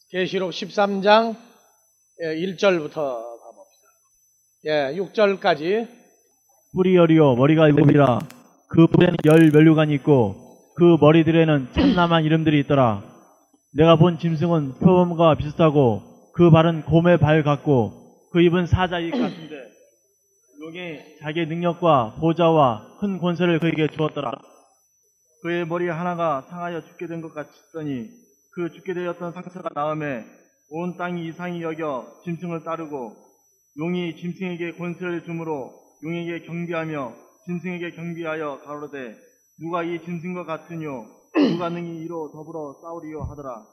계시록 13장 1절부터 가봅시다. 6절까지. 뿔이 열이요 머리가 일곱이라. 그 뿔에는 열 면류관이 있고 그 머리들에는 참남한 이름들이 있더라. 내가 본 짐승은 표범과 비슷하고 그 발은 곰의 발 같고 그 입은 사자 입 같은데 용이 자기의 능력과 보좌와 큰 권세를 그에게 주었더라. 그의 머리 하나가 상하여 죽게 된 것 같더니 그 죽게 되었던 상처가 나음에 온 땅이 이상히 여겨 짐승을 따르고 용이 짐승에게 권세를 주므로 용에게 경비하며 짐승에게 경비하여 가로되 누가 이 짐승과 같으뇨 누가 능히 이로 더불어 싸우리요 하더라.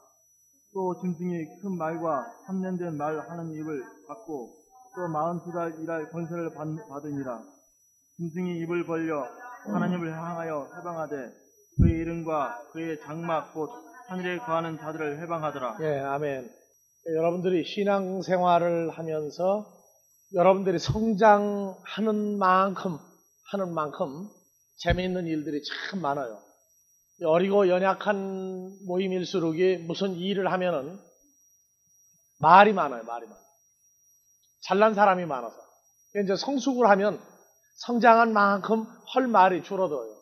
또 짐승이 큰 말과 참냄된 말 하는 입을 받고 또 42달 일할 권세를 받으니라. 짐승이 입을 벌려 하나님을 향하여 해방하되 그의 이름과 그의 장막 곧 하늘에 거하는 자들을 해방하더라. 아멘. 여러분들이 신앙생활을 하면서 여러분들이 성장하는 만큼 재미있는 일들이 참 많아요. 어리고 연약한 모임일수록 무슨 일을 하면은 말이 많아요. 잘난 사람이 많아서. 이제 성숙을 하면 성장한 만큼 할 말이 줄어들어요.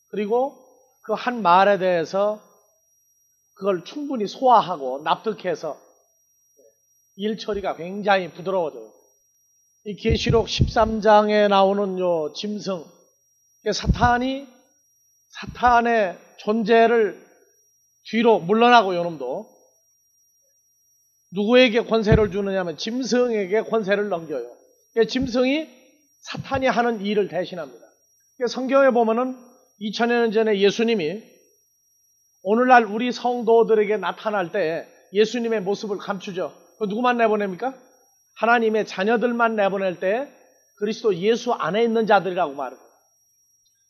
그리고 그 한 말에 대해서 그걸 충분히 소화하고 납득해서 일 처리가 굉장히 부드러워져요. 이 계시록 13장에 나오는 요 짐승, 사탄의 존재를 뒤로 물러나고 요놈도 누구에게 권세를 주느냐면 짐승에게 권세를 넘겨요. 짐승이 사탄이 하는 일을 대신합니다. 성경에 보면은 2000여 년 전에 예수님이 오늘날 우리 성도들에게 나타날 때 예수님의 모습을 감추죠. 누구만 내보냅니까? 하나님의 자녀들만 내보낼 때 그리스도 예수 안에 있는 자들이라고 말해요.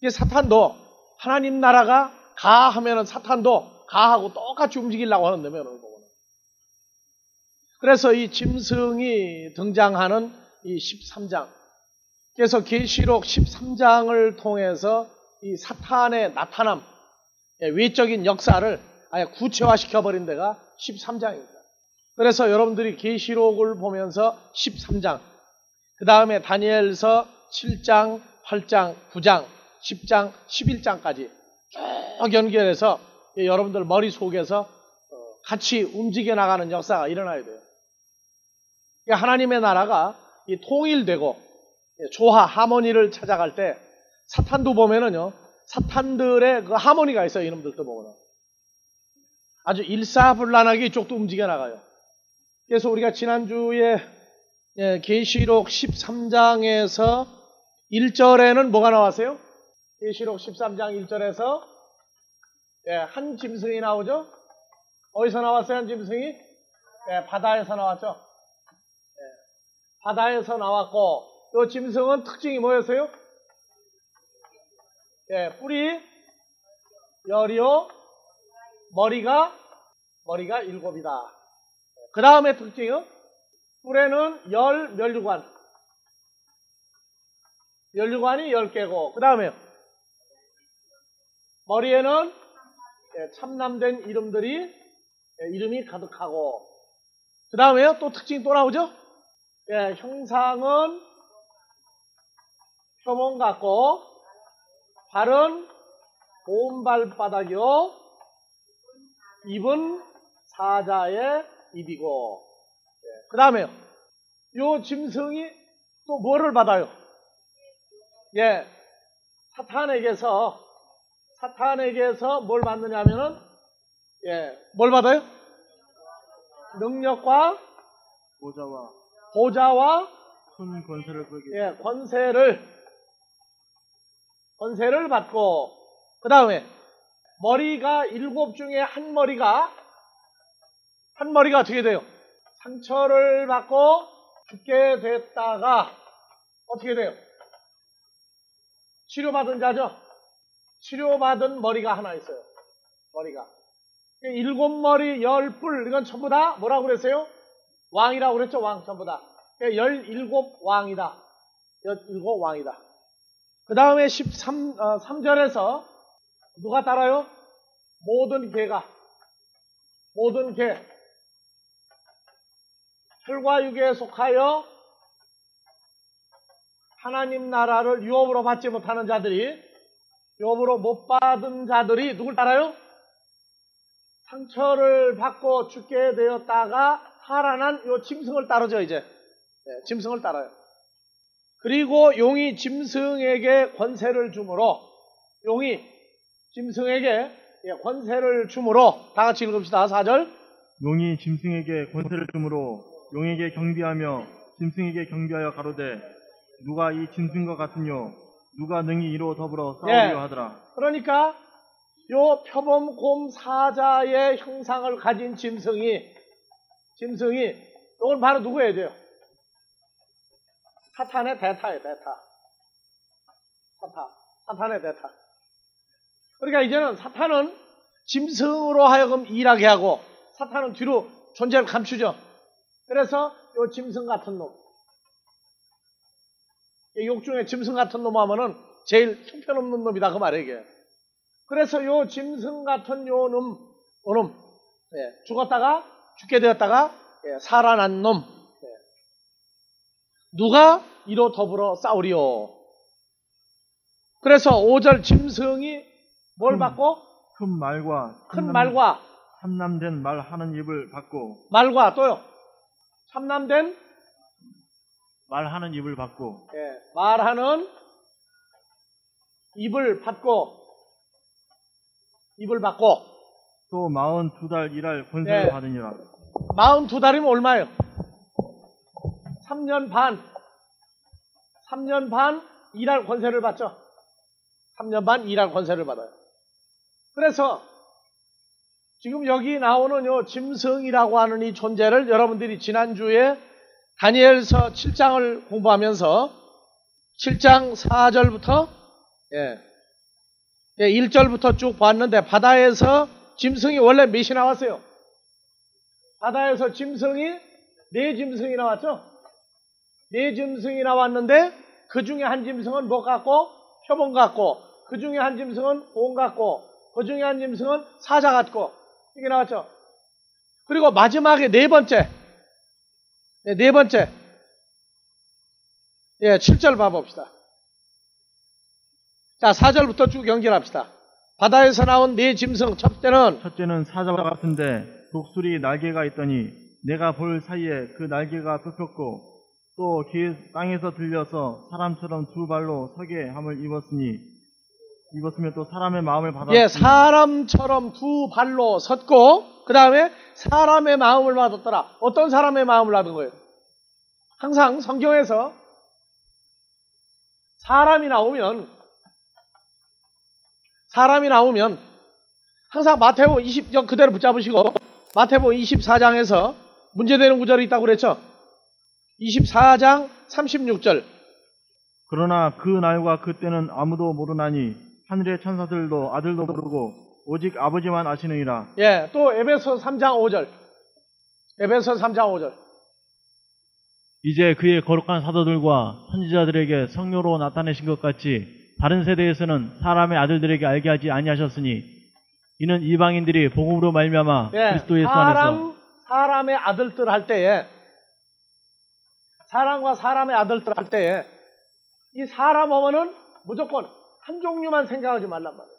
사탄도 하나님 나라가 가하면은 사탄도 가하고 똑같이 움직이려고 하는데 오늘 보면. 그래서 이 짐승이 등장하는 이 13장. 그래서 계시록 13장을 통해서 이 사탄의 나타남, 외적인 역사를 아예 구체화시켜버린 데가 13장입니다. 그래서 여러분들이 계시록을 보면서 13장, 그 다음에 다니엘서 7장, 8장, 9장, 10장, 11장까지 쭉 연결해서 여러분들 머릿속에서 같이 움직여 나가는 역사가 일어나야 돼요. 하나님의 나라가 통일되고 조화, 하모니를 찾아갈 때 사탄도 보면은요, 사탄들의 그 하모니가 있어요. 이놈들도 보면은. 아주 일사불란하게 이쪽도 움직여 나가요. 그래서 우리가 지난주에 계시록 13장에서 1절에는 뭐가 나왔어요? 계시록 13장 1절에서 한 짐승이 나오죠? 어디서 나왔어요? 한 짐승이? 바다에서 나왔죠? 바다에서 나왔고, 이 짐승은 특징이 뭐였어요? 뿔이 열이요, 머리가 7이다. 그 다음에 특징은 뿔에는 열 면류관이 10개고, 그 다음에 머리에는 참남된 이름이 가득하고, 그 다음에 또 특징이 또 나오죠? 형상은 표범 같고, 발은 곰발바닥이요, 입은 사자의 입이고, 그 다음에 요 짐승이 또 뭐를 받아요? 사탄에게서 뭘 받느냐면은, 뭘 받아요? 능력과 보좌와 큰 권세를 권세를 받고, 그 다음에 머리가 7 중에 한 머리가 어떻게 돼요? 상처를 받고 죽게 됐다가 어떻게 돼요? 치료받은 자죠? 치료받은 머리가 하나 있어요. 머리가 7머리 10뿔, 이건 전부 다 뭐라고 그랬어요? 왕이라고 그랬죠? 왕 전부 다 17왕이다. 17왕이다. 그 다음에 3절에서 누가 따라요? 모든 개. 혈과 육에 속하여 하나님 나라를 유업으로 받지 못하는 자들이, 유업으로 못 받은 자들이 누굴 따라요? 상처를 받고 죽게 되었다가 살아난 요 짐승을 따르죠, 이제. 네, 짐승을 따라요. 그리고 용이 짐승에게 권세를 주므로, 용이 짐승에게 권세를 주므로, 다 같이 읽읍시다. 4절. 용이 짐승에게 권세를 주므로 용에게 경비하며 짐승에게 경비하여 가로되 누가 이 짐승과 같으뇨 누가 능히 이로 더불어 싸우려 하더라. 그러니까 요 표범곰 사자의 형상을 가진 짐승이 이건 바로 누구예요? 돼요? 사탄의 대타예요. 대타. 사탄의 대타. 그러니까 이제는 사탄은 짐승으로 하여금 일하게 하고 사탄은 뒤로 존재를 감추죠. 그래서 요 짐승 같은 놈, 욕 중에 짐승 같은 놈 하면은 제일 형편없는 놈이다 그 말이에요, 이게. 그래서 요 짐승 같은 요 놈, 죽게 되었다가 살아난 놈, 누가 이로 더불어 싸우리요. 그래서 5절 짐승이 뭘 받고? 큰 말과 참남된 말 하는 입을 받고, 말과 또요 참남된 말하는 입을 받고, 말하는 입을 받고 또 42달 일할 권세를 받으니라. 42달이면 얼마예요? 3년 반 일할 권세를 받죠. 3년 반 일할 권세를 받아요. 그래서 지금 여기 나오는 요 짐승이라고 하는 이 존재를 여러분들이 지난주에 다니엘서 7장을 공부하면서 7장 4절부터 1절부터 쭉 봤는데, 바다에서 짐승이 원래 몇이 나왔어요? 바다에서 짐승이 4짐승이 나왔죠? 4짐승이 나왔는데 그 중에 한 짐승은 뭐 같고? 표범 같고, 그 중에 한 짐승은 곰 같고, 그 중에 한 짐승은 사자 같고, 이게 나왔죠? 그리고 마지막에 네 번째 7절 봐봅시다. 자, 4절부터 쭉 연결합시다. 바다에서 나온 네 짐승, 첫째는 사자와 같은데 독수리 날개가 있더니 내가 볼 사이에 그 날개가 펴폈고 또 땅에서 들려서 사람처럼 두 발로 서게 함을 입었으며 또 사람의 마음을 받았으니, 사람처럼 두 발로 섰고 그 다음에 사람의 마음을 받았더라. 어떤 사람의 마음을 받은 거예요? 항상 성경에서 사람이 나오면 항상 마태복음 20장 그대로 붙잡으시고, 마태복음 24장에서 문제되는 구절이 있다고 그랬죠? 24장 36절. 그러나 그 날과 그때는 아무도 모르나니 하늘의 천사들도 아들도 모르고 오직 아버지만 아시느니라. 또 에베소 3장 5절. 이제 그의 거룩한 사도들과 선지자들에게 성령으로 나타내신 것 같이 다른 세대에서는 사람의 아들들에게 알게 하지 아니하셨으니 이는 이방인들이 복음으로 말미암아 그리스도 예수 안에서 사람의 아들들 할 때에, 사람과 사람의 아들들 할 때에 이 사람 하면은 무조건 한 종류만 생각하지 말란 말이에요.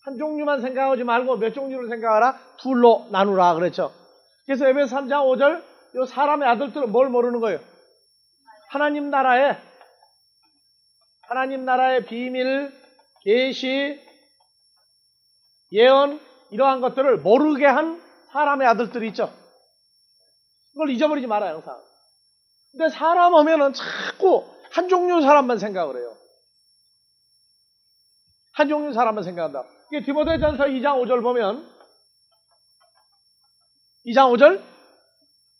한 종류만 생각하지 말고 몇 종류를 생각하라? 둘로 나누라 그랬죠. 그래서 에베소 3장 5절 이 사람의 아들들은 뭘 모르는 거예요? 하나님 나라의 비밀, 계시, 예언 이러한 것들을 모르게 한 사람의 아들들이 있죠. 그걸 잊어버리지 말아요, 항상. 근데 사람 하면은 자꾸 한 종류 사람만 생각을 해요. 한 종류 사람만 생각한다. 이게 디모데전서 2장 5절 보면 2장 5절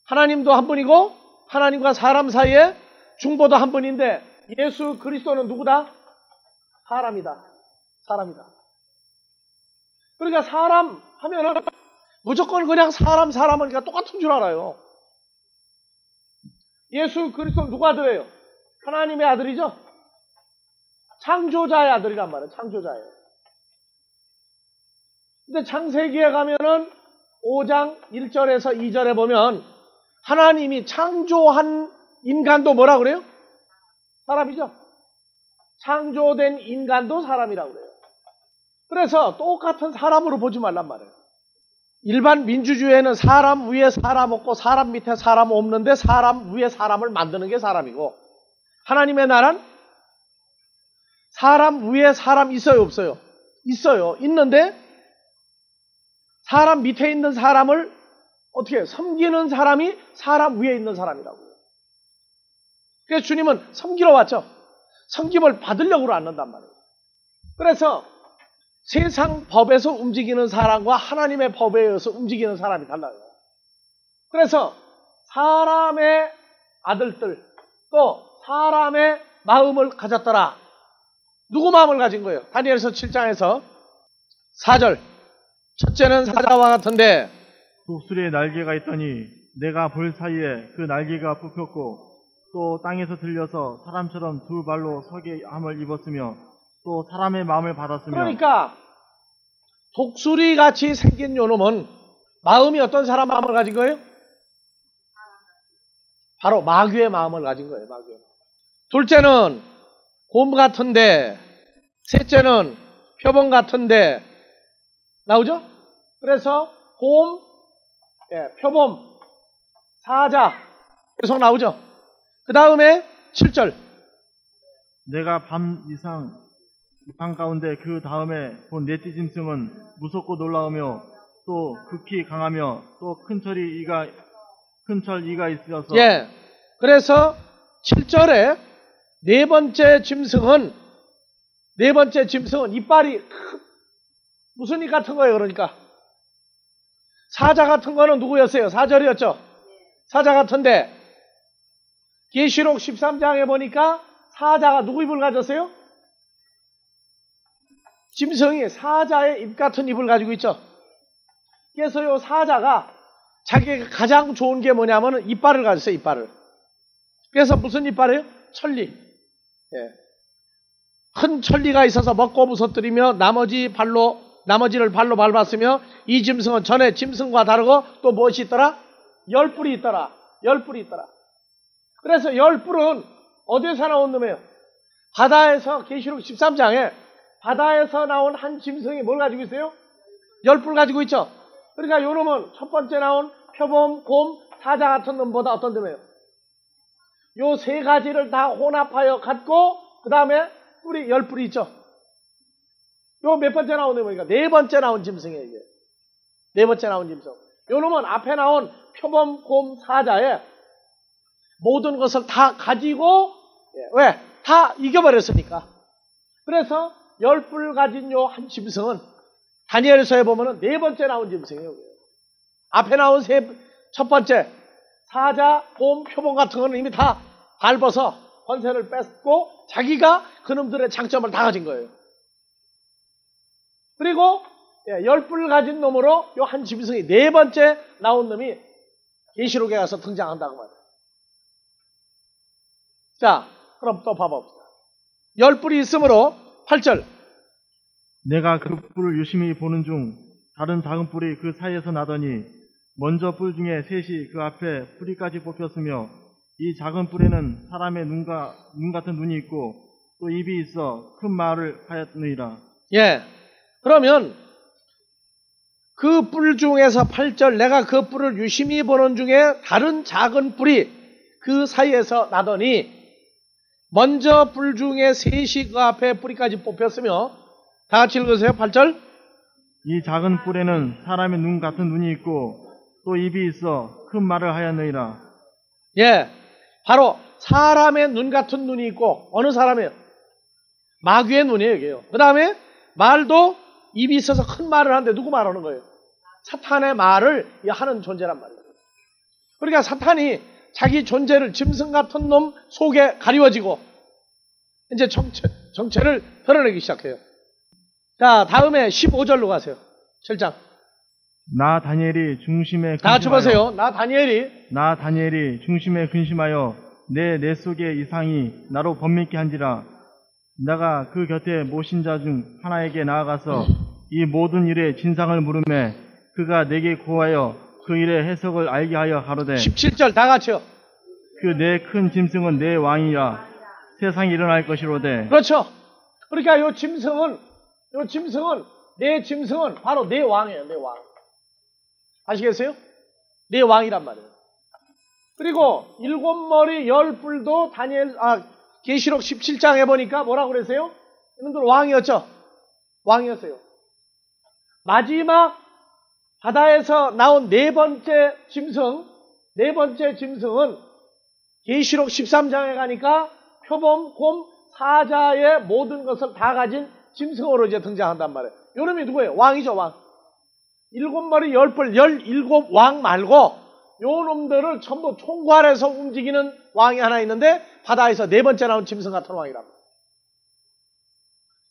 하나님도 한 분이고 하나님과 사람 사이에 중보도 한 분인데 예수 그리스도는 누구다? 사람이다. 그러니까 사람 하면은 무조건 그냥 사람은 그냥 똑같은 줄 알아요. 예수 그리스도는 누구 아들이에요? 하나님의 아들이죠? 창조자의 아들이란 말이에요. 창조자예요. 근데 창세기에 가면은 5장 1절에서 2절에 보면 하나님이 창조한 인간도 뭐라 그래요? 사람이죠. 창조된 인간도 사람이라고 그래요. 그래서 똑같은 사람으로 보지 말란 말이에요. 일반 민주주의에는 사람 위에 사람 없고 사람 밑에 사람 없는데 사람 위에 사람을 만드는 게 사람이고, 하나님의 나라는 사람 위에 사람 있어요, 없어요? 있어요. 있는데 사람 밑에 있는 사람을 어떻게 섬기는 사람이 사람 위에 있는 사람이라고요. 그래서 주님은 섬기러 왔죠. 섬김을 받으려고 않는단 말이에요. 그래서 세상 법에서 움직이는 사람과 하나님의 법에 의해서 움직이는 사람이 달라요. 그래서 사람의 아들들, 또 사람의 마음을 가졌더라. 누구 마음을 가진 거예요? 다니엘서 7장에서 4절. 첫째는 사자와 같은데 독수리의 날개가 있더니 내가 볼 사이에 그 날개가 뽑혔고 또 땅에서 들려서 사람처럼 두 발로 서게 함을 입었으며 또 사람의 마음을 받았으며. 그러니까 독수리 같이 생긴 요놈은 마음이 어떤 사람 마음을 가진 거예요? 바로 마귀의 마음을 가진 거예요. 마귀의 마음. 둘째는 곰 같은데, 셋째는 표범 같은데 나오죠? 그래서 곰, 표범, 사자 계속 나오죠. 그 다음에 7절. 내가 밤 가운데 그 다음에 본 넷째 짐승은 무섭고 놀라우며 또 극히 강하며 또 큰 철 이가 있어서. 그래서 7절에 네 번째 짐승은 이빨이 무슨 이 같은 거예요? 그러니까 사자 같은 거는 누구였어요? 4절이었죠. 사자 같은데 계시록 13장에 보니까 사자가 누구 입을 가졌어요? 짐승이 사자의 입 같은 입을 가지고 있죠. 그래서 이 사자가 자기가 가장 좋은 게 뭐냐면 이빨을 가졌어요. 이빨을. 그래서 무슨 이빨이에요? 천리. 큰 천리가 있어서 먹고 부서뜨리며 나머지를 발로 밟았으며, 이 짐승은 전에 짐승과 다르고 또 무엇이 있더라? 열뿔이 있더라. 그래서 열뿔은 어디에서 나온 놈이에요? 바다에서, 계시록 13장에 바다에서 나온 한 짐승이 뭘 가지고 있어요? 열뿔 가지고 있죠. 그러니까 요 놈은 첫 번째 나온 표범, 곰, 사자 같은 놈보다 어떤 놈이에요? 요 세 가지를 다 혼합하여 갖고 그 다음에 뿔이 열뿔이 있죠. 요 몇 번째 나온 놈이니까 네 번째 나온 짐승이에요. 이게. 네 번째 나온 짐승. 요 놈은 앞에 나온 표범, 곰, 사자에 모든 것을 다 가지고, 왜? 다 이겨버렸으니까. 그래서 열뿔 가진 요 한 짐승은 다니엘서에 보면은 네 번째 나온 짐승이에요. 앞에 나온 첫 번째 사자, 곰, 표범 같은 거는 이미 다 밟아서 권세를 뺏고 자기가 그놈들의 장점을 다 가진 거예요. 그리고 열뿔 가진 놈으로 요 한 짐승이 네 번째 나온 놈이 계시록에 가서 등장한다고 말해요. 자, 그럼 또 봐봅시다. 열뿔이 있으므로 8절. 내가 그 뿔을 유심히 보는 중 다른 작은 뿔이 그 사이에서 나더니 먼저 뿔 중에 셋이 그 앞에 뿌리까지 뽑혔으며 이 작은 뿔에는 사람의 눈 같은 눈이 있고 또 입이 있어 큰 말을 하였느니라. 그러면 그 뿔 중에서 8절, 내가 그 뿔을 유심히 보는 중에 다른 작은 뿔이 그 사이에서 나더니 먼저 뿔 중에 셋이 그 앞에 뿌리까지 뽑혔으며, 다 같이 읽으세요. 8절. 이 작은 뿔에는 사람의 눈 같은 눈이 있고 또 입이 있어 큰 말을 하였느니라. 바로 사람의 눈 같은 눈이 있고, 어느 사람이에요? 마귀의 눈이에요. 이게요. 그 다음에 말도 입이 있어서 큰 말을 하는데 누구 말하는 거예요? 사탄의 말을 하는 존재란 말이에요. 그러니까 사탄이 자기 존재를 짐승 같은 놈 속에 가리워지고 이제 정체를 드러내기 시작해요. 자, 다음에 15절로 가세요. 7장. 나 다니엘이 중심에 다 같이 보세요. 나 다니엘이 중심에 근심하여 내 속의 이상이 나로 번민케 한지라. 내가 그 곁에 모신 자 중 하나에게 나아가서 이 모든 일의 진상을 물으매 그가 내게 고하여 그 일의 해석을 알게 하여 가로되 17절 다 같이요. 그 내 큰 짐승은 내 왕이라 세상이 일어날 것이로되. 그렇죠. 그러니까 요 짐승은 내 짐승은 바로 내 왕이에요. 내 왕. 아시겠어요? 내 왕이란 말이에요. 그리고 7머리 10뿔도 계시록 17장에 보니까 뭐라고 그랬어요? 이놈들 왕이었죠? 왕이었어요. 마지막 바다에서 나온 네 번째 짐승은 계시록 13장에 가니까 표범, 곰, 사자의 모든 것을 다 가진 짐승으로 이제 등장한단 말이에요. 요 놈이 누구예요? 왕이죠, 왕. 7머리 10뿔 17왕 말고 요 놈들을 전부 총괄해서 움직이는 왕이 하나 있는데 바다에서 네 번째 나온 짐승 같은 왕이란 말이에요.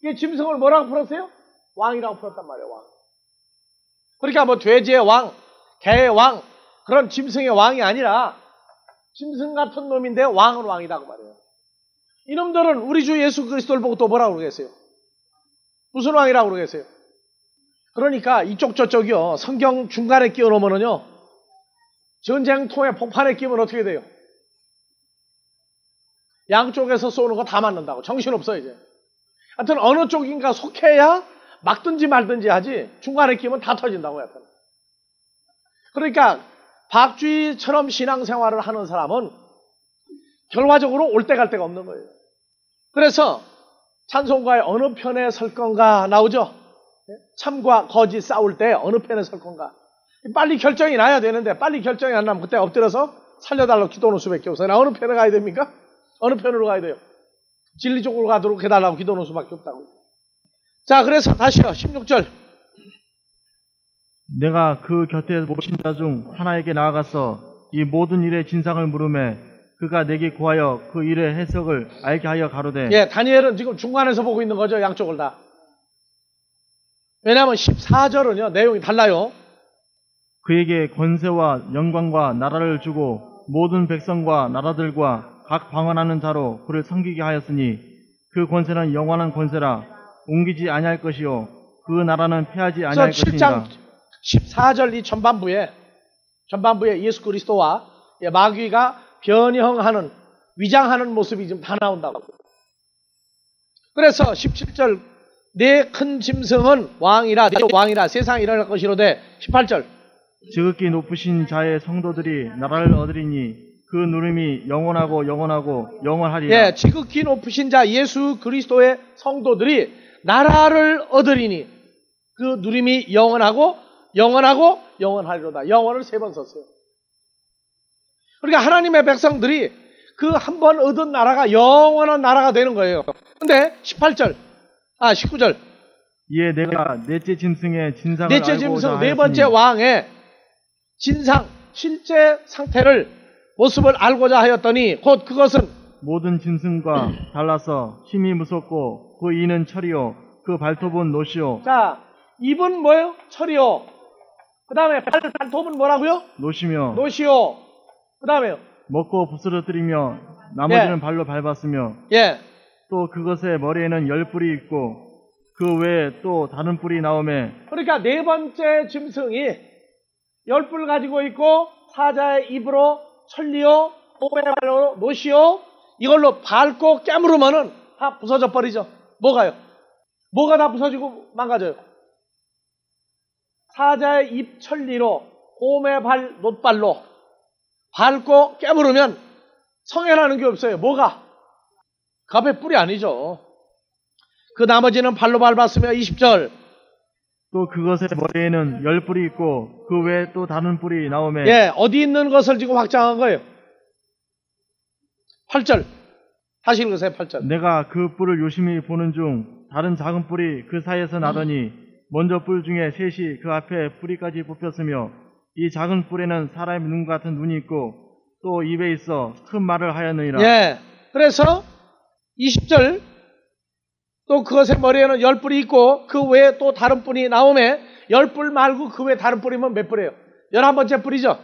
이게 짐승을 뭐라고 풀었어요? 왕이라고 풀었단 말이에요, 왕. 그러니까 뭐 돼지의 왕, 개의 왕, 그런 짐승의 왕이 아니라 짐승 같은 놈인데 왕은 왕이라고 말해요. 이놈들은 우리 주 예수 그리스도를 보고 또 뭐라고 그러겠어요? 무슨 왕이라고 그러겠어요? 그러니까 이쪽 저쪽이요. 성경 중간에 끼워놓으면요. 전쟁통에 폭탄에 끼우면 어떻게 돼요? 양쪽에서 쏘는 거 다 맞는다고. 정신없어 이제. 하여튼 어느 쪽인가 속해야 막든지 말든지 하지 중간에 끼우면 다 터진다고. 하여튼. 그러니까 박주희처럼 신앙생활을 하는 사람은 결과적으로 올 때 갈 데가 없는 거예요. 그래서 찬송가의 어느 편에 설 건가 나오죠. 참과 거짓 싸울 때 어느 편에 설 건가. 빨리 결정이 나야 되는데 빨리 결정이 안 나면 그때 엎드려서 살려달라고 기도하는 수밖에 없어요. 나 어느 편에 가야 됩니까? 어느 편으로 가야 돼요? 진리 쪽으로 가도록 해달라고 기도하는 수밖에 없다고. 자, 그래서 다시요. 16절. 내가 그 곁에 모신 자 중 하나에게 나아가서 이 모든 일의 진상을 물으매 그가 내게 구하여 그 일의 해석을 알게 하여 가로되. 예, 다니엘은 지금 중간에서 보고 있는 거죠. 양쪽을 다. 왜냐하면 14절은요. 내용이 달라요. 그에게 권세와 영광과 나라를 주고 모든 백성과 나라들과 각 방언하는 자로 그를 섬기게 하였으니 그 권세는 영원한 권세라 옮기지 아니할 것이요 그 나라는 패하지 아니할 것이니라. 7장 14절 이 전반부에 예수 그리스도와 마귀가 변형하는 위장하는 모습이 좀 다 나온다고. 그래서 17절 내 큰 짐승은 왕이라 세상에 일어날 것이로되 18절 지극히 높으신 자의 성도들이 나라를 얻으리니 그 누름이 영원하고 영원하리라. 예, 지극히 높으신 자 예수 그리스도의 성도들이 나라를 얻으리니 그 누림이 영원하고 영원하리로다. 영원을 3번 썼어요. 그러니까 하나님의 백성들이 그 한 번 얻은 나라가 영원한 나라가 되는 거예요. 근데 19절 이에 내가 넷째 짐승의 진상을 넷째 알고자 짐승 하였으니 네 번째 왕의 진상 실제 상태를 모습을 알고자 하였더니 곧 그것은 모든 짐승과 달라서 힘이 무섭고 그 이는 철이요 그 발톱은 노시요. 자, 입은 뭐예요? 철이요. 그 다음에 발톱은 뭐라고요? 노시며 노시요. 그 다음에요. 먹고 부스러뜨리며 나머지는 예. 발로 밟았으며 예. 또 그것의 머리에는 10뿔이 있고 그 외에 또 다른 뿔이 나오매. 그러니까 네 번째 짐승이 10뿔 가지고 있고 사자의 입으로 천리요 몸의 발로 노시요 이걸로 밟고 깨물으면은 다 부서져 버리죠. 뭐가요? 뭐가 다 부서지고 망가져요? 사자의 입 천리로 곰의 발 놋발로 밟고 깨물으면 성해나는 게 없어요. 뭐가? 그 앞에 뿔이 아니죠. 그 나머지는 발로 밟았으며 20절 또 그것의 머리에는 10뿔이 있고 그 외에 또 다른 뿔이 나오매. 예, 어디 있는 것을 지금 확장한 거예요? 8절 다시 읽으세요. 8절 내가 그 뿔을 유심히 보는 중 다른 작은 뿔이 그 사이에서 나더니 먼저 뿔 중에 셋이 그 앞에 뿌리까지 뽑혔으며 이 작은 뿔에는 사람의 눈 같은 눈이 있고 또 입에 있어 큰 말을 하였느니라. 예, 그래서 20절 또 그것의 머리에는 10뿔이 있고 그 외에 또 다른 뿔이 나오매 10뿔 말고 그 외에 다른 뿔이면 몇 뿔이에요? 11번째 뿔이죠.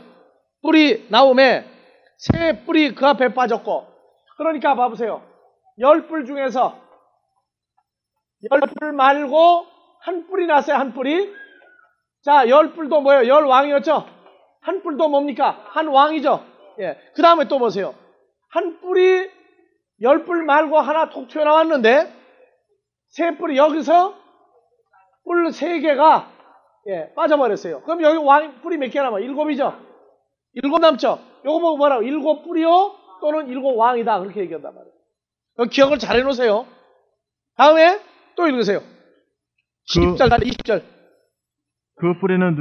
뿔이 나오매 세 뿔이 그 앞에 빠졌고 그러니까 봐보세요. 10뿔 중에서 10뿔 말고 한 뿔이 났어요. 한 뿔이. 자, 10뿔도 뭐예요? 10왕이었죠? 한 뿔도 뭡니까? 한 왕이죠. 예. 그 다음에 또 보세요. 한 뿔이 10뿔 말고 하나 톡 튀어나왔는데, 세 뿔이 여기서 뿔 3개가 예, 빠져버렸어요. 그럼 여기 왕 뿔이 몇 개 남아? 7이죠? 7 남죠? 요거 보고 뭐라고? 7뿔이요? 또는 7 왕이다. 그렇게 얘기한단 말이에요. 기억을 잘 해놓으세요. 다음에 또 읽으세요. 10절, 20절. 그 뿔에는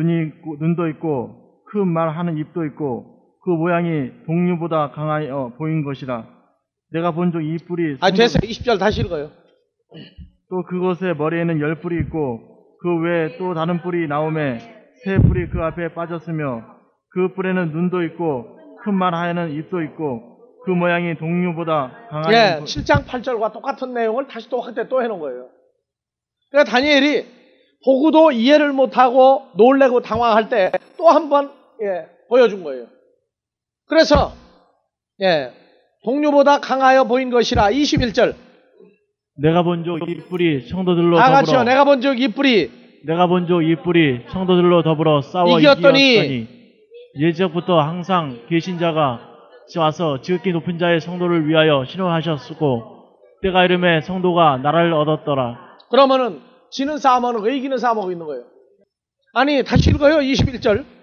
눈도 있고 그 말하는 입도 있고 그 모양이 동류보다 강하여 보인 것이라. 내가 본 적 이 뿔이 됐어요. 20절 다시 읽어요. 또 그곳에 머리에는 10뿔이 있고 그 외에 또 다른 뿔이 나오매 세 뿔이 그 앞에 빠졌으며 그 뿔에는 눈도 있고 큰 말하에는 입도 있고 그 모양이 동류보다 강하여. 예, 7장 8절과 똑같은 내용을 다시 또 확대 또 해놓은 거예요. 그러니까 다니엘이 보고도 이해를 못하고 놀래고 당황할 때 또 한 번 보여준 거예요. 그래서 동류보다 강하여 보인 것이라. 21절. 내가 본 적 이 뿔이 성도들로 다 더불어. 같이요. 내가 본 적 이 뿔이. 내가 본 적 이 뿔이 성도들로 더불어 싸워 이겼더니 예적부터 항상 계신 자가 와서 지극히 높은 자의 성도를 위하여 신호하셨고 때가 이름에 성도가 나라를 얻었더라. 그러면은 지는 싸움하는 거, 이기는 싸움하고 있는 거예요. 아니 다시 읽어요. 21절.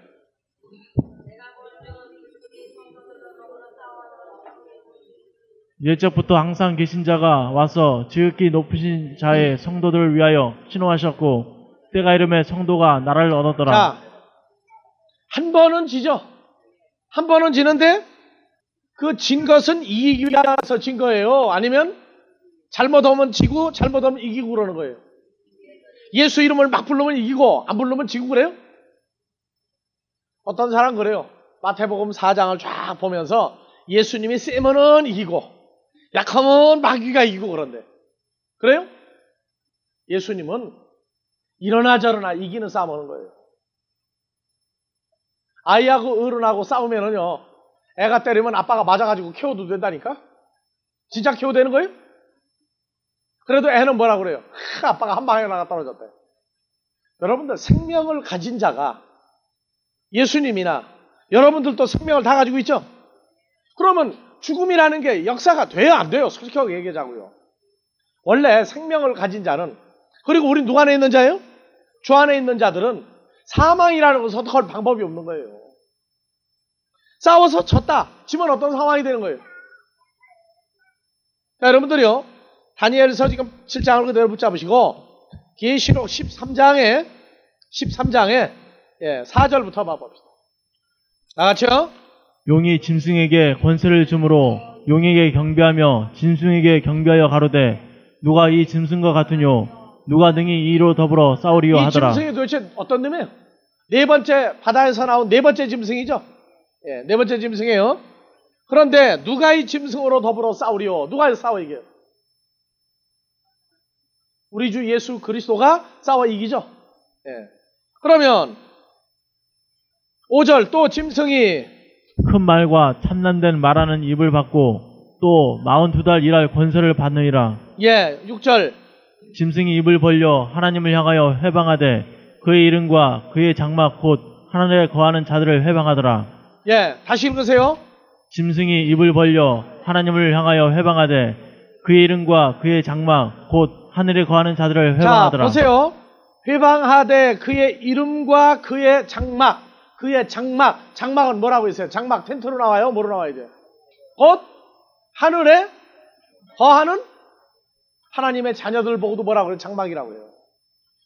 예적부터 항상 계신 자가 와서 지극히 높으신 자의 성도들을 위하여 신호하셨고 때가 이름에 성도가 나라를 얻었더라. 자, 한 번은 지죠. 한 번은 지는데 그 진 것은 이기기 위해서 진 거예요? 아니면 잘못하면 지고 잘못하면 이기고 그러는 거예요? 예수 이름을 막 부르면 이기고 안 부르면 지고 그래요? 어떤 사람 그래요. 마태복음 4장을 쫙 보면서 예수님이 세면은 이기고 약하면 마귀가 이기고 그런데 그래요? 예수님은 이러나 저러나 이기는 싸움 하는 거예요. 아이하고 어른하고 싸우면은요, 애가 때리면 아빠가 맞아가지고 키워도 된다니까? 진짜 키워도 되는 거예요? 그래도 애는 뭐라 그래요? 아빠가 한 방에 나가 떨어졌대. 여러분들 생명을 가진 자가 예수님이나 여러분들도 생명을 다 가지고 있죠? 그러면 죽음이라는 게 역사가 돼요 안 돼요? 솔직하게 얘기하자고요. 원래 생명을 가진 자는, 그리고 우리 누가 안에 있는 자예요? 주 안에 있는 자들은 사망이라는 것을 선택할 방법이 없는 거예요. 싸워서 졌다 지면 어떤 상황이 되는 거예요? 자, 여러분들이요, 다니엘서 지금 7장을 그대로 붙잡으시고 계시록 13장에 4절부터 봐봅시다. 나같이요. 용이 짐승에게 권세를 주므로 용에게 경배하며 짐승에게 경배하여 가로되 누가 이 짐승과 같으뇨 누가 능히 이로 더불어 싸우리요 하더라. 이 짐승이 도대체 어떤 놈이에요? 네 번째 바다에서 나온 네 번째 짐승이죠. 네 번째 짐승이에요. 그런데 누가 이 짐승으로 더불어 싸우리요? 누가 싸워 이겨요? 우리 주 예수 그리스도가 싸워 이기죠. 그러면 5절 또 짐승이 큰 말과 참난된 말하는 입을 받고 또 42달 일할 권세를 받느니라. 6절 짐승이 입을 벌려 하나님을 향하여 회방하되 그의 이름과 그의 장막 곧 하늘에 거하는 자들을 회방하더라. 다시 읽으세요. 짐승이 입을 벌려 하나님을 향하여 회방하되 그의 이름과 그의 장막 곧 하늘에 거하는 자들을 회방하더라. 자, 보세요. 회방하되 그의 이름과 그의 장막, 그의 장막은 뭐라고 했어요? 장막 텐트로 나와요? 뭐로 나와야 돼요? 곧 하늘에 거하는 하나님의 자녀들 보고도 뭐라고 그래요? 장막이라고 해요.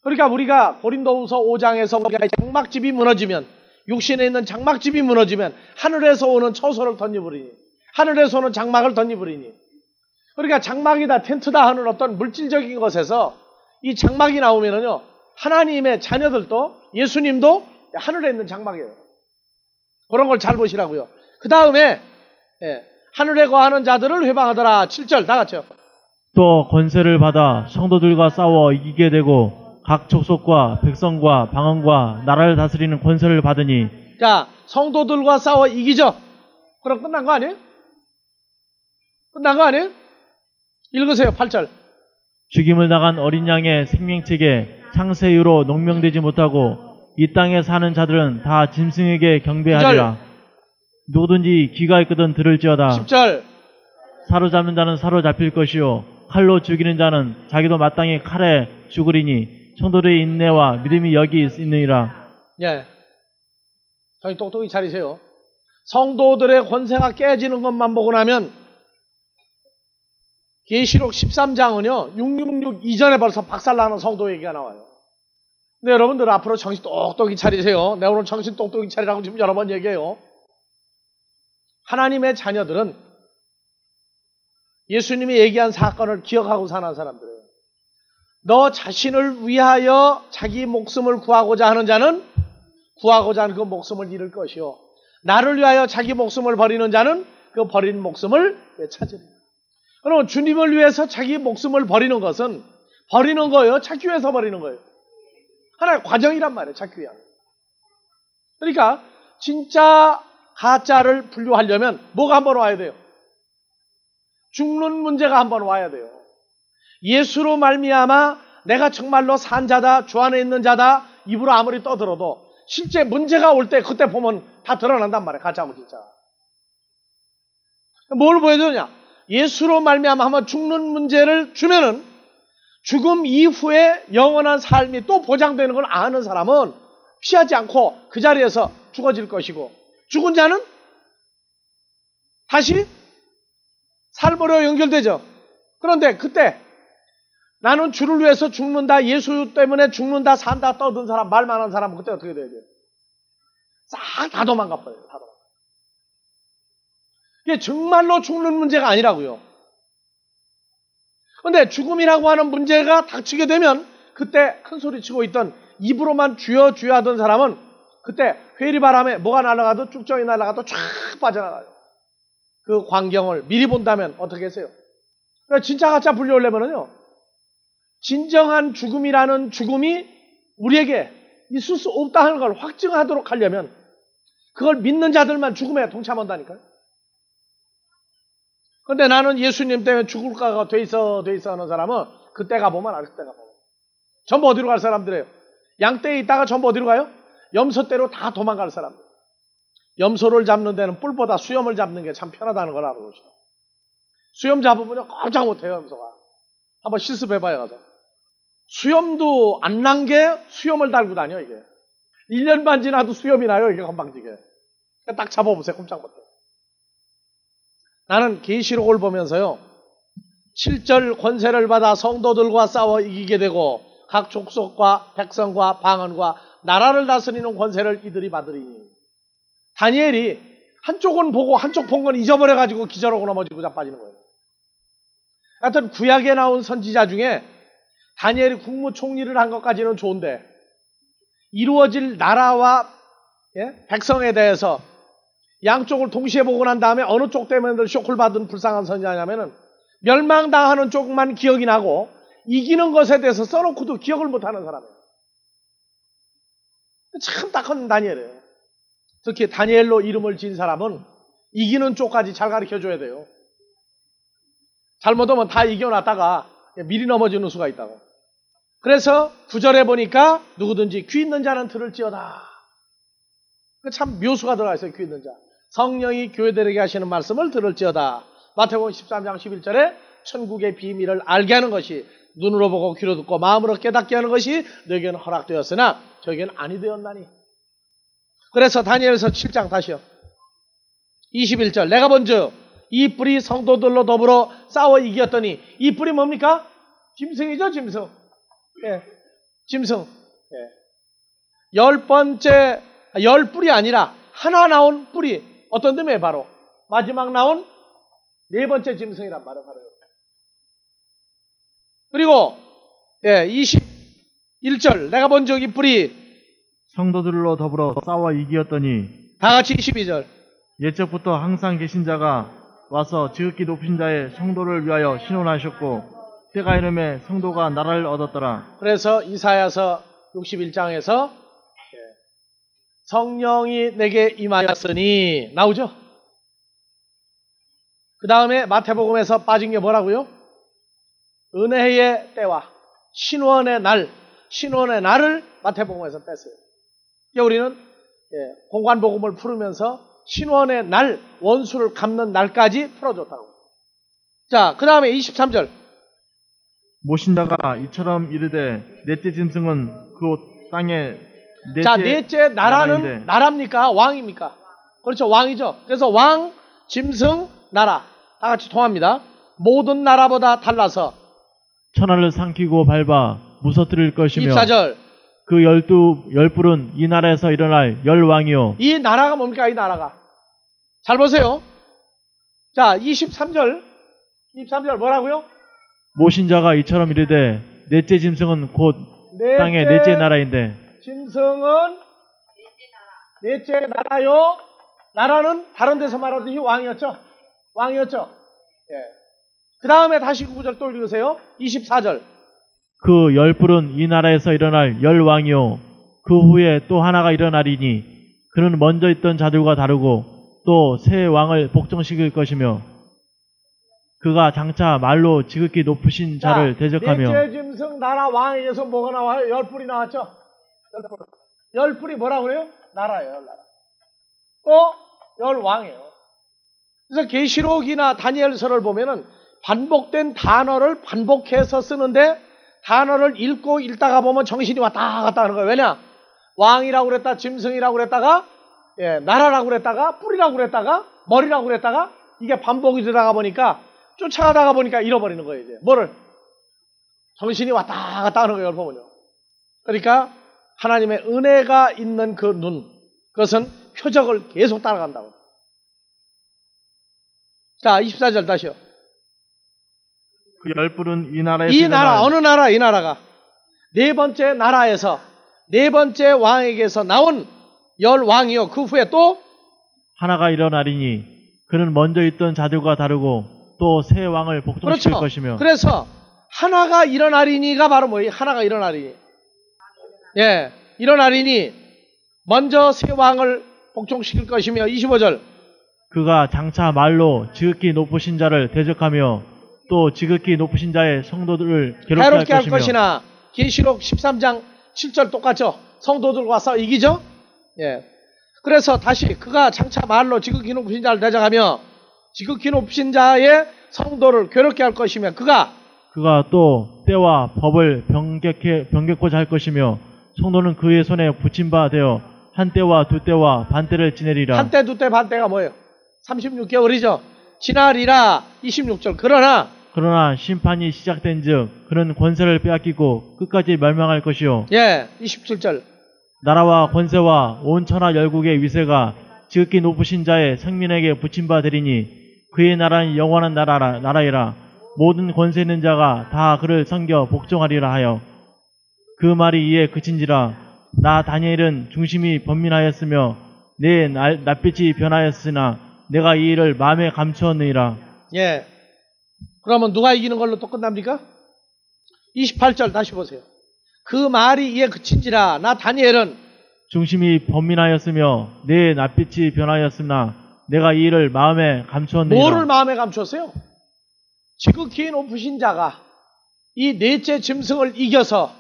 그러니까 우리가 고린도후서 5장에서 우리가 장막집이 무너지면, 육신에 있는 장막집이 무너지면 하늘에서 오는 처소를 덧입으리니, 하늘에서 오는 장막을 덧입으리니, 그러니까 장막이다 텐트다 하는 어떤 물질적인 것에서 이 장막이 나오면은요, 하나님의 자녀들도 예수님도 하늘에 있는 장막이에요. 그런 걸 잘 보시라고요. 그 다음에 하늘에 거하는 자들을 회방하더라. 7절 다 같이요. 또 권세를 받아 성도들과 싸워 이기게 되고 각 족속과 백성과 방언과 나라를 다스리는 권세를 받으니. 자, 성도들과 싸워 이기죠. 그럼 끝난 거 아니에요? 끝난 거 아니에요? 읽으세요. 8절. 죽임을 당한 어린 양의 생명책에 창세 이후로 농명되지 못하고 이 땅에 사는 자들은 다 짐승에게 경배하리라. 누구든지 귀가 있거든 들을지어다. 10절. 사로잡는 자는 사로잡힐 것이요 칼로 죽이는 자는 자기도 마땅히 칼에 죽으리니 성도들의 인내와 믿음이 여기 있느니라. 예. 저희 똑똑히 차리세요. 성도들의 권세가 깨지는 것만 보고 나면 계시록 13장은요 666 이전에 벌써 박살나는 성도 얘기가 나와요. 근데 여러분들 앞으로 정신 똑똑히 차리세요. 내가 오늘 정신 똑똑히 차리라고 지금 여러 번 얘기해요. 하나님의 자녀들은 예수님이 얘기한 사건을 기억하고 사는 사람들이에요. 너 자신을 위하여 자기 목숨을 구하고자 하는 자는 구하고자 하는 그 목숨을 잃을 것이요 나를 위하여 자기 목숨을 버리는 자는 그 버린 목숨을 찾으리라. 그럼 주님을 위해서 자기 목숨을 버리는 것은 버리는 거예요? 찾기 위해서 버리는 거예요? 하나의 과정이란 말이에요. 찾기 위한. 그러니까 진짜 가짜를 분류하려면 뭐가 한번 와야 돼요? 죽는 문제가 한번 와야 돼요. 예수로 말미암아 내가 정말로 산 자다, 주 안에 있는 자다 입으로 아무리 떠들어도 실제 문제가 올 때 그때 보면 다 드러난단 말이에요. 가짜고 진짜. 뭘 보여주느냐? 예수로 말미암아 한번 죽는 문제를 주면은 죽음 이후에 영원한 삶이 또 보장되는 걸 아는 사람은 피하지 않고 그 자리에서 죽어질 것이고 죽은 자는 다시 삶으로 연결되죠. 그런데 그때 나는 주를 위해서 죽는다, 예수 때문에 죽는다, 산다 떠든 사람, 말 많은 사람은 그때 어떻게 돼야 돼요? 싹 다 도망가 버려요. 다 도망가. 이게 정말로 죽는 문제가 아니라고요. 그런데 죽음이라고 하는 문제가 닥치게 되면 그때 큰 소리 치고 있던 입으로만 주여 주여 하던 사람은 그때 회리바람에 뭐가 날아가도 쭉정이 날아가도 쫙 빠져나가요. 그 광경을 미리 본다면 어떻게 했어요? 그러니까 진짜 가짜 분류하려면요 진정한 죽음이라는 죽음이 우리에게 있을 수 없다 하는 걸 확증하도록 하려면 그걸 믿는 자들만 죽음에 동참한다니까요. 그런데 나는 예수님 때문에 죽을까가 돼 있어 하는 사람은 그때가 보면 알아. 그때가 보면 전부 어디로 갈 사람들이에요? 양떼에 있다가 전부 어디로 가요? 염소떼로 다 도망갈 사람들. 염소를 잡는 데는 뿔보다 수염을 잡는 게 참 편하다는 걸 알아보시죠. 수염 잡으면 꼼짝 못해요. 염소가. 한번 실습해봐요. 가서. 수염도 안 난 게 수염을 달고 다녀 이게. 1년 반 지나도 수염이 나요. 이게 건방지게. 딱 잡아보세요. 꼼짝 못해요. 나는 계시록을 보면서요. 7절 권세를 받아 성도들과 싸워 이기게 되고 각 족속과 백성과 방언과 나라를 다스리는 권세를 이들이 받으리니. 다니엘이 한쪽은 보고 한쪽 본 건 잊어버려가지고 기절하고 넘어지고 자빠지는 거예요. 하여튼 구약에 나온 선지자 중에 다니엘이 국무총리를 한 것까지는 좋은데 이루어질 나라와 백성에 대해서 양쪽을 동시에 보고 난 다음에 어느 쪽 때문에 쇼크를 받은 불쌍한 선지자냐면은 멸망당하는 쪽만 기억이 나고 이기는 것에 대해서 써놓고도 기억을 못하는 사람이에요. 참 딱한 다니엘이에요. 특히 다니엘로 이름을 지은 사람은 이기는 쪽까지 잘 가르쳐줘야 돼요. 잘못하면 다 이겨놨다가 미리 넘어지는 수가 있다고. 그래서 9절에 보니까 누구든지 귀 있는 자는 들을지어다. 참 묘수가 들어가 있어요. 귀 있는 자. 성령이 교회들에게 하시는 말씀을 들을지어다. 마태복음 13장 11절에 천국의 비밀을 알게 하는 것이 눈으로 보고 귀로 듣고 마음으로 깨닫게 하는 것이 너에게는 허락되었으나 저에게는 아니 되었나니. 그래서 다니엘서 7장 다시요. 21절 내가 본즉 이 뿔이 성도들로 더불어 싸워 이겼더니 이 뿔이 뭡니까? 짐승이죠. 짐승. 예, 짐승. 예. 10번째 10뿔이 아니라 하나 나온 뿔이 어떤 놈에 바로 마지막 나온 4번째 짐승이란 말을 하래요. 그리고 21절 내가 본즉 이 뿔이 성도들로 더불어 싸워 이기었더니 다 같이 22절 옛적부터 항상 계신 자가 와서 지극히 높으신 자의 성도를 위하여 신원하셨고 때가 이름에 성도가 나라를 얻었더라. 그래서 이사야서 61장에서 성령이 내게 임하였으니 나오죠. 그 다음에 마태복음에서 빠진 게 뭐라고요? 은혜의 때와 신원의 날을 마태복음에서 뺐어요. 이게 우리는 공관복음을 풀으면서 신원의 날, 원수를 갚는 날까지 풀어줬다고. 자, 그 다음에 23절. 모신자가 이처럼 이르되 넷째 짐승은 그 땅에 넷째 나라는 나라인데. 나라입니까? 왕입니까? 그렇죠. 왕이죠. 그래서 왕, 짐승, 나라. 다 같이 통합니다. 모든 나라보다 달라서. 천하를 삼키고 밟아 무서뜨릴 것이며 24절. 그 열불은 이 나라에서 일어날 열왕이요. 이 나라가 뭡니까? 이 나라가. 잘 보세요. 자, 23절. 23절 뭐라고요? 모신자가 이처럼 이르되 넷째 짐승은 곧 땅의 넷째 나라인데 짐승은 넷째 나라요. 나라는 다른 데서 말하듯이 왕이었죠. 왕이었죠. 그 다음에 다시 9절 또 읽으세요. 24절. 그 열불은 이 나라에서 일어날 열왕이요. 그 후에 또 하나가 일어나리니 그는 먼저 있던 자들과 다르고 또 새 왕을 복종시킬 것이며 그가 장차 말로 지극히 높으신 자를 대적하며. 넷째 짐승 나라 왕에게서 뭐가 나와요? 열불이 나왔죠. 열불이 뭐라고 그래요? 나라예요. 나라. 또 열왕이에요. 그래서 계시록이나 다니엘서를 보면은 반복된 단어를 반복해서 쓰는데 단어를 읽고 읽다가 보면 정신이 왔다 갔다 하는 거예요. 왜냐? 왕이라고 그랬다, 짐승이라고 그랬다가, 나라라고 그랬다가, 뿔이라고 그랬다가, 머리라고 그랬다가, 이게 반복이 되다가 보니까, 쫓아가다가 보니까 잃어버리는 거예요, 이제. 뭐를? 정신이 왔다 갔다 하는 거예요, 보면요. 그러니까, 하나님의 은혜가 있는 그 눈, 그것은 표적을 계속 따라간다고. 자, 24절 다시요. 그 열불은 이 나라에서 이 나라, 어느 나라, 이 나라가 네 번째 나라에서 네 번째 왕에게서 나온 열왕이요. 그 후에 또 하나가 일어나리니 그는 먼저 있던 자들과 다르고 또 새 왕을 복종시킬 그렇죠. 것이며. 그래서 하나가 일어나리니가 바로 뭐예요? 하나가 일어나리니. 일어나리니 먼저 새 왕을 복종시킬 것이며. 25절. 그가 장차 말로 지극히 높으신 자를 대적하며 또 지극히 높으신 자의 성도들을 괴롭게 할 것이나. 계시록 13장 7절 똑같죠? 성도들과 싸워 이기죠? 그래서 다시 그가 장차 말로 지극히 높으신 자를 대적하며 지극히 높으신 자의 성도를 괴롭게 할 것이며 그가 또 때와 법을 변개코자 할 것이며 성도는 그의 손에 붙임 바 되어 한 때와 두 때와 반 때를 지내리라. 한 때, 두 때, 반 때가 뭐예요? 36개월이죠. 지나리라. 26절. 그러나 심판이 시작된 즉 그는 권세를 빼앗기고 끝까지 멸망할 것이요. 27절. 나라와 권세와 온 천하 열국의 위세가 지극히 높으신 자의 생민에게 붙임 바 되리니 그의 나라는 영원한 나라이라. 모든 권세 있는 자가 다 그를 섬겨 복종하리라 하여. 그 말이 이에 그친지라. 나 다니엘은 중심이 번민하였으며 내 낯빛이 변하였으나 내가 이 일을 마음에 감추었느니라. 그러면 누가 이기는 걸로 또 끝납니까? 28절 다시 보세요. 그 말이 이에 그친지라. 나 다니엘은 중심이 번민하였으며 내 낯빛이 변하였으나 내가 이 일을 마음에 감추었느니라. 뭐를 마음에 감추었어요? 지극히 높으신 자가 이 넷째 짐승을 이겨서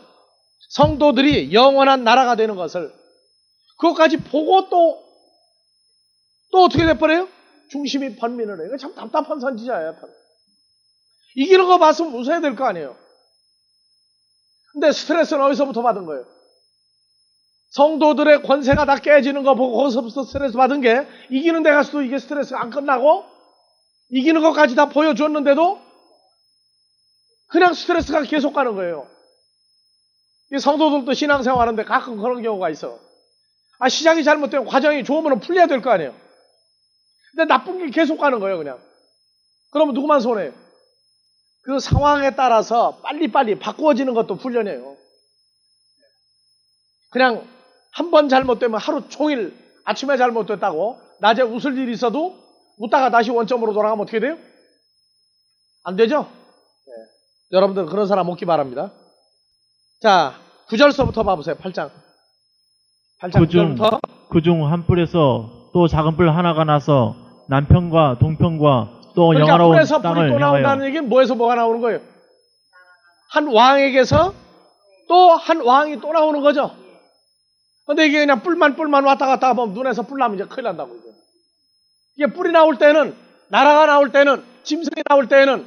성도들이 영원한 나라가 되는 것을 그것까지 보고 또 어떻게 돼버려요? 중심이 번민을 해요. 이거 참 답답한 선지자예요. 이기는 거 봤으면 웃어야 될 거 아니에요. 근데 스트레스는 어디서부터 받은 거예요? 성도들의 권세가 다 깨지는 거 보고 거기서부터 스트레스 받은 게 이기는 데 가서도 이게 스트레스가 안 끝나고 이기는 것까지 다 보여줬는데도 그냥 스트레스가 계속 가는 거예요. 이 성도들도 신앙생활 하는데 가끔 그런 경우가 있어. 시작이 잘못되면 과정이 좋으면 풀려야 될 거 아니에요. 근데 나쁜 게 계속 가는 거예요, 그냥. 그러면 누구만 손해요? 그 상황에 따라서 빨리빨리 바꾸어지는 것도 훈련이에요. 그냥 한 번 잘못되면 하루 종일 아침에 잘못됐다고 낮에 웃을 일이 있어도 웃다가 다시 원점으로 돌아가면 어떻게 돼요? 안 되죠? 여러분들 그런 사람 없기 바랍니다. 자, 9절서부터 봐보세요. 8장. 9절부터. 그중 한 뿔에서 또 작은 뿔 하나가 나서 남편과 동편과 또 영화로운 뿔에서 땅을 뿔이 또 나온다는 향하여. 얘기는 뭐에서 뭐가 나오는 거예요? 한 왕에게서 또 한 왕이 또 나오는 거죠. 근데 이게 그냥 뿔만 왔다 갔다 하면 눈에서 뿔 나면 이제 큰일 난다고. 이게 뿔이 나올 때는, 나라가 나올 때는, 짐승이 나올 때는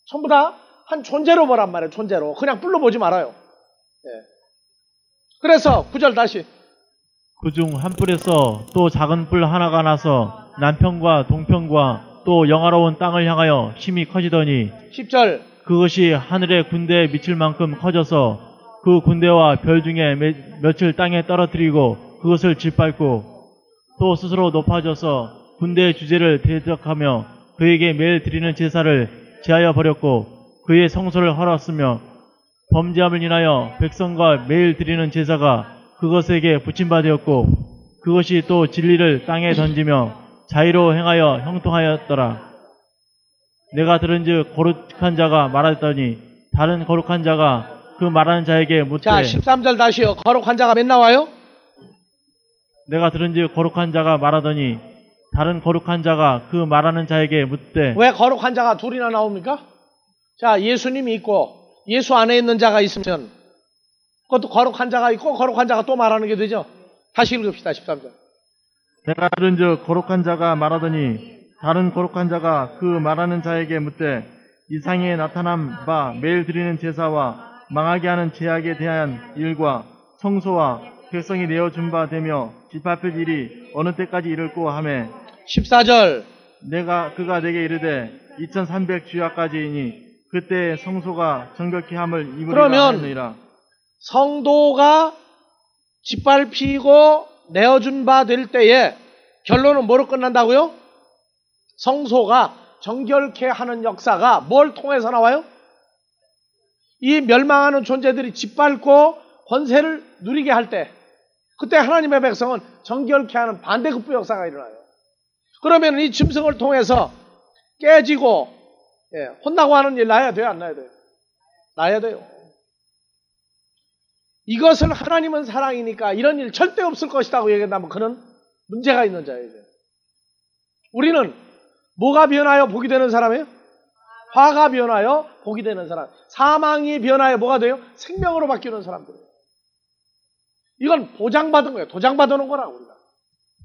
전부 다 한 존재로 보란 말이에요. 존재로. 그냥 뿔로 보지 말아요. 예. 그래서 9절 다시. 그중 한 뿔에서 또 작은 뿔 하나가 나서 남편과 동편과 또 영화로운 땅을 향하여 힘이 커지더니 10절. 그것이 하늘의 군대에 미칠 만큼 커져서 그 군대와 별 중에 며칠 땅에 떨어뜨리고 그것을 짓밟고 또 스스로 높아져서 군대의 주제를 대적하며 그에게 매일 드리는 제사를 제하여 버렸고 그의 성소를 헐었으며 범죄함을 인하여 백성과 매일 드리는 제사가 그것에게 붙임받았고 그것이 또 진리를 땅에 던지며 자의로 행하여 형통하였더라. 내가 들은즉 거룩한 자가 말하더니 다른 거룩한 자가 그 말하는 자에게 묻되 자, 13절 다시요. 거룩한 자가 몇 나와요? 내가 들은즉 거룩한 자가 말하더니 다른 거룩한 자가 그 말하는 자에게 묻되 왜 거룩한 자가 둘이나 나옵니까? 자, 예수님이 있고 예수 안에 있는 자가 있으면 그것도 거룩한 자가 있고 거룩한 자가 또 말하는 게 되죠. 다시 읽읍시다. 13절. 내가 들은즉 거룩한 자가 말하더니 다른 거룩한 자가 그 말하는 자에게 묻되 이상에 나타난 바 매일 드리는 제사와 망하게 하는 제약에 대한 일과 성소와 백성이 내어준 바 되며 짓밟힐 일이 어느 때까지 이를꼬 하매 14절. 그가 내게 이르되 2300주야까지이니 그때 성소가 정결케 함을 이루리라 그러면 하느니라. 성도가 짓밟히고 내어준 바 될 때에 결론은 뭐로 끝난다고요? 성소가 정결케 하는 역사가 뭘 통해서 나와요? 이 멸망하는 존재들이 짓밟고 권세를 누리게 할 때 그때 하나님의 백성은 정결케 하는 반대급부 역사가 일어나요. 그러면 이 짐승을 통해서 깨지고 혼나고 하는 일 나야 돼요? 안 나야 돼요? 나야 돼요. 이것을 하나님은 사랑이니까 이런 일 절대 없을 것이라고 얘기한다면 그는 문제가 있는 자예요. 우리는 뭐가 변하여 복이 되는 사람이에요? 화가 변하여 복이 되는 사람. 사망이 변하여 뭐가 돼요? 생명으로 바뀌는 사람들이에요. 이건 보장받은 거예요. 도장받아 놓은 거라고 우리가.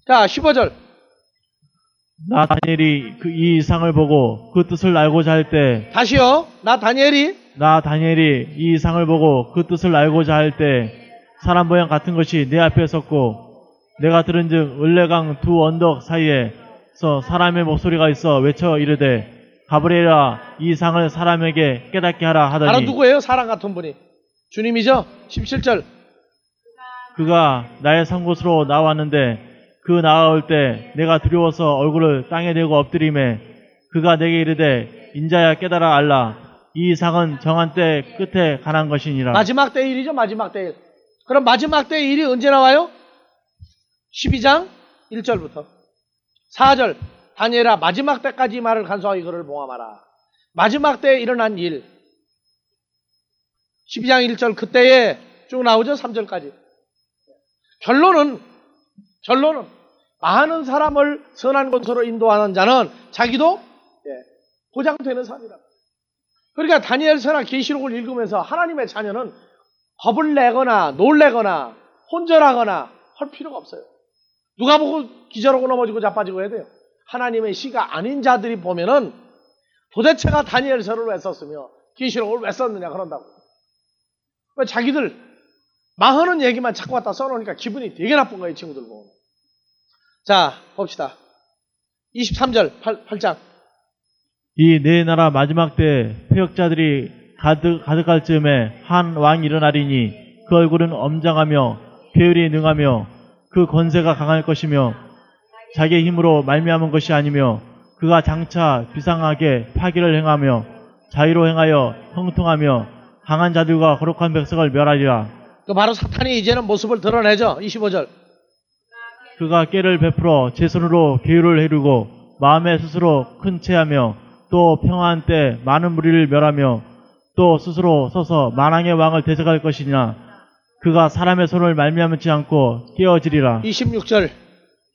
자, 15절. 나 다니엘이 이 이상을 보고 그 뜻을 알고자 할 때 다시요. 나 다니엘이 이 이상을 보고 그 뜻을 알고자 할 때 사람 모양 같은 것이 내 앞에 섰고 내가 들은즉 을레강 두 언덕 사이에서 사람의 목소리가 있어 외쳐 이르되 가브리엘아 이 이상을 사람에게 깨닫게 하라 하더니 바로 누구예요? 사람 같은 분이 주님이죠. 17절. 그가 나의 선 곳으로 나왔는데 그 나아올 때 내가 두려워서 얼굴을 땅에 대고 엎드리매 그가 내게 이르되 인자야 깨달아 알라 이 이상은 정한 때 끝에 관한 것이니라. 마지막 때 일이죠. 마지막 때 일. 그럼 마지막 때 일이 언제 나와요? 12장 1절부터 4절. 다니엘아 마지막 때까지 말을 간수하고 이거를 봉함하라. 마지막 때에 일어난 일. 12장 1절 그때에 쭉 나오죠. 3절까지. 결론은 많은 사람을 선한 곳으로 인도하는 자는 자기도 보장되는 삶이라. 그러니까 다니엘서나 계시록을 읽으면서 하나님의 자녀는 겁을 내거나 놀래거나 혼절하거나 할 필요가 없어요. 누가 보고 기절하고 넘어지고 자빠지고 해야 돼요. 하나님의 시가 아닌 자들이 보면은 도대체가 다니엘서를 왜 썼으며 계시록을 왜 썼느냐 그런다고. 왜 자기들 망하는 얘기만 자꾸 갖다 써놓으니까 기분이 되게 나쁜 거예요. 친구들 보면. 자 봅시다. 23절 8장. 이 네 나라 마지막 때 패역자들이 가득할 즈음에 한 왕이 일어나리니 그 얼굴은 엄장하며 배율이 능하며 그 권세가 강할 것이며 자기의 힘으로 말미암은 것이 아니며 그가 장차 비상하게 파기를 행하며 자유로 행하여 형통하며 강한 자들과 거룩한 백성을 멸하리라. 그 바로 사탄이 이제는 모습을 드러내죠. 25절. 그가 깨를 베풀어 제 손으로 계율을 이루고 마음에 스스로 큰 체하며 또 평화한 때 많은 무리를 멸하며 또 스스로 서서 만왕의 왕을 대적할 것이냐. 그가 사람의 손을 말미암지 않고 깨어지리라. 26절.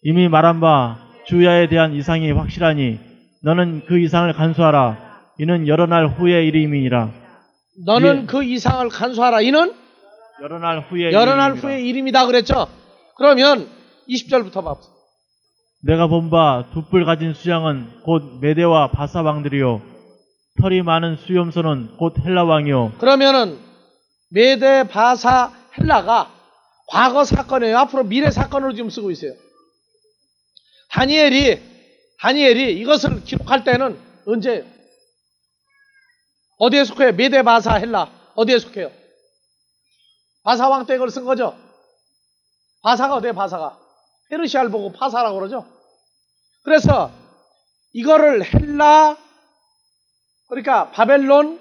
이미 말한 바 주야에 대한 이상이 확실하니 너는 그 이상을 간수하라. 이는 여러 날 후의 일임이니라. 너는 그 이상을 간수하라. 이는 여러 날 후에 여러 날 일임이라. 후의 일임이다 그랬죠. 그러면 20절부터 봐보세요. 내가 본 바 두 뿔 가진 수장은 곧 메대와 바사 왕들이요 털이 많은 수염소는 곧 헬라 왕이요. 그러면은 메대, 바사, 헬라가 과거 사건이에요. 앞으로 미래 사건으로 지금 쓰고 있어요. 다니엘이 이것을 기록할 때는 언제? 어디에 속해요? 메대, 바사, 헬라. 어디에 속해요? 바사 왕 때 이걸 쓴 거죠. 바사가 어디에 바사가? 페르시아를 보고 파사라고 그러죠. 그래서 이거를 헬라, 그러니까 바벨론,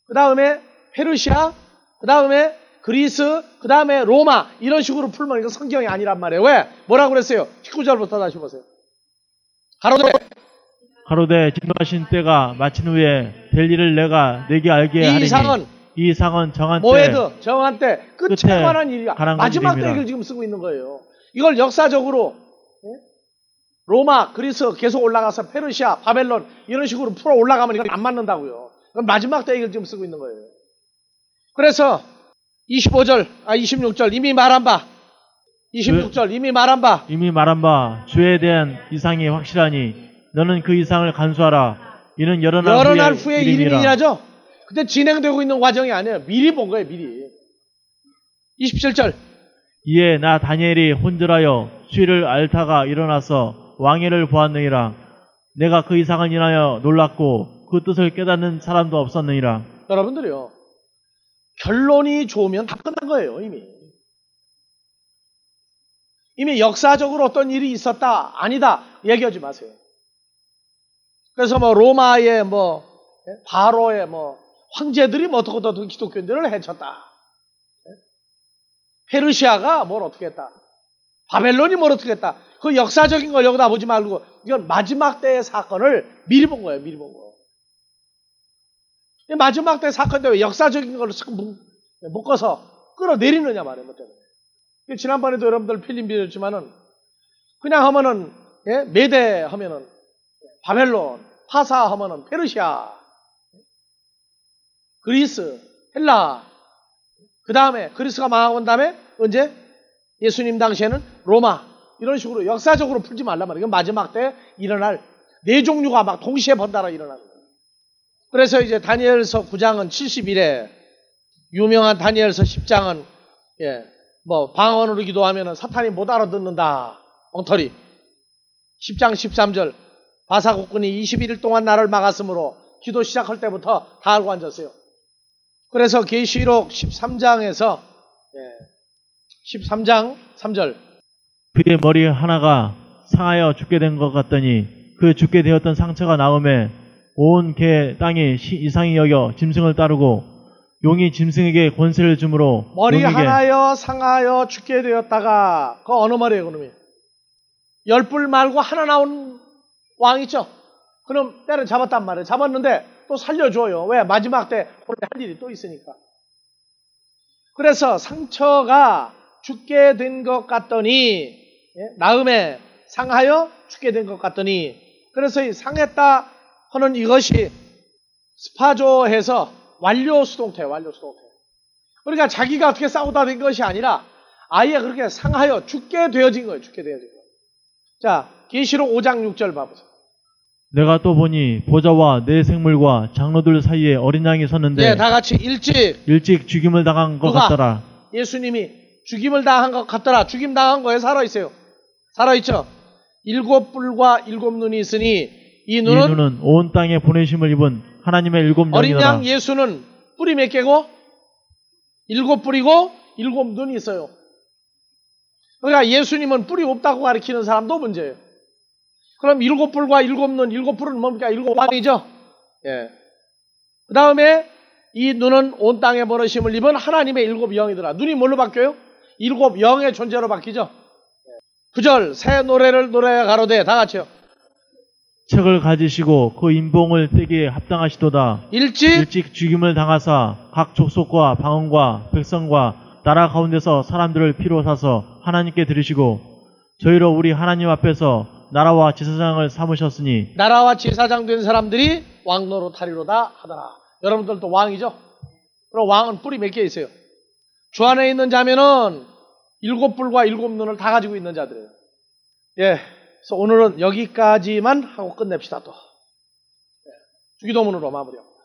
그 다음에 페르시아, 그 다음에 그리스, 그 다음에 로마 이런 식으로 풀면 이거 성경이 아니란 말이에요. 왜? 뭐라고 그랬어요? 19절부터 다시 보세요. 가로되 진노하신 때가 마친 후에 될 일을 내가 내게 알게 이 하리니 이상은 정한 때 모에드, 정한 때 끝에 관한 일이야. 관한 마지막 때 일임이라. 이걸 지금 쓰고 있는 거예요. 이걸 역사적으로 로마, 그리스 계속 올라가서 페르시아, 바벨론 이런 식으로 풀어 올라가면 이건 안 맞는다고요. 그럼 마지막 때 이걸 지금 쓰고 있는 거예요. 그래서 26절 이미 말한 바 26절 이미 말한 바 주에 대한 이상이 확실하니 너는 그 이상을 간수하라. 이는 여러 날 후에 후에 일임이라죠. 근데 진행되고 있는 과정이 아니에요. 미리 본 거예요. 미리. 27절 이에 나 다니엘이 혼절하여 수일을 앓다가 일어나서 왕위를 보았느니라. 내가 그 이상을 인하여 놀랐고 그 뜻을 깨닫는 사람도 없었느니라. 여러분들이요. 결론이 좋으면 다 끝난 거예요. 이미 역사적으로 어떤 일이 있었다 아니다 얘기하지 마세요. 그래서 로마의 바로의 황제들이 어떻게 기독교인들을 해쳤다. 페르시아가 뭘 어떻게 했다. 바벨론이 뭘 어떻게 했다. 그 역사적인 걸 여기다 보지 말고 이건 마지막 때의 사건을 미리 본 거예요. 미리 본 거. 마지막 때의 사건인데 왜 역사적인 걸 묶어서 끌어내리느냐 말이에요. 뭐 때문에. 지난번에도 여러분들 필름 비렸지만은 그냥 하면은 메대 하면은 바벨론, 파사 하면은 페르시아, 그리스, 헬라, 그 다음에 그리스가 망하고 난 다음에 언제? 예수님 당시에는 로마 이런 식으로 역사적으로 풀지 말란 말이에요. 마지막 때 일어날 네 종류가 막 동시에 번달아 일어나는 거예요. 그래서 이제 다니엘서 9장은 70일에 유명한 다니엘서 10장은 방언으로 기도하면은 사탄이 못 알아듣는다. 엉터리. 10장 13절 바사국군이 21일 동안 나를 막았으므로 기도 시작할 때부터 다 알고 앉았어요. 그래서 계시록 13장에서 13장 3절 그의 머리 하나가 상하여 죽게 된 것 같더니 그 죽게 되었던 상처가 나음에 온 개 땅이 이상히 여겨 짐승을 따르고 용이 짐승에게 권세를 주므로 머리 용에게 하나여 상하여 죽게 되었다가 그 어느 머리예요 그놈이? 10뿔 말고 하나 나온 왕 있죠? 그럼 때를 잡았단 말이에요. 잡았는데 또 살려줘요. 왜? 마지막 때 할 일이 또 있으니까. 그래서 상처가 죽게 된 것 같더니 나음에 상하여 죽게 된 것 같더니 그래서 이 상했다 하는 이것이 스파조해서 완료 수동태. 그러니까 자기가 어떻게 싸우다 된 것이 아니라 아예 그렇게 상하여 죽게 되어진 거예요. 죽게 되어진 거예요. 자, 계시록 5장 6절 봐보세요. 내가 또 보니 보좌와 네 생물과 장로들 사이에 어린 양이 섰는데 다 같이 일찍 죽임을 당한 것 같더라. 예수님이 죽임을 당한 것 같더라. 죽임 당한 거에 살아있어요. 살아있죠. 7뿔과 7눈이 있으니 이 눈은 온 땅에 보내심을 입은 하나님의 7영이더라. 어린 양 예수는 뿔이 몇 개고 7뿔이고 7눈이 있어요. 그러니까 예수님은 뿔이 없다고 가르치는 사람도 문제예요. 그럼 7뿔과 7눈, 7뿔은 뭡니까? 7왕이죠. 그 다음에 이 눈은 온 땅에 버러심을 입은 하나님의 7영이더라. 눈이 뭘로 바뀌어요? 7영의 존재로 바뀌죠. 9절 새 노래를 노래해 가로되 다 같이요. 책을 가지시고 그 인봉을 떼기에 합당하시도다. 일찍 죽임을 당하사 각 족속과 방언과 백성과 나라 가운데서 사람들을 피로 사서 하나님께 드리시고 저희로 우리 하나님 앞에서 나라와 제사장을 삼으셨으니 나라와 제사장 된 사람들이 왕노로 타리로다 하더라. 여러분들도 왕이죠? 그럼 왕은 뿔이 몇 개 있어요? 주 안에 있는 자면은 7뿔과 7눈을 다 가지고 있는 자들이에요. 예, 그래서 오늘은 여기까지만 하고 끝냅시다 또. 주기도문으로 마무리하고.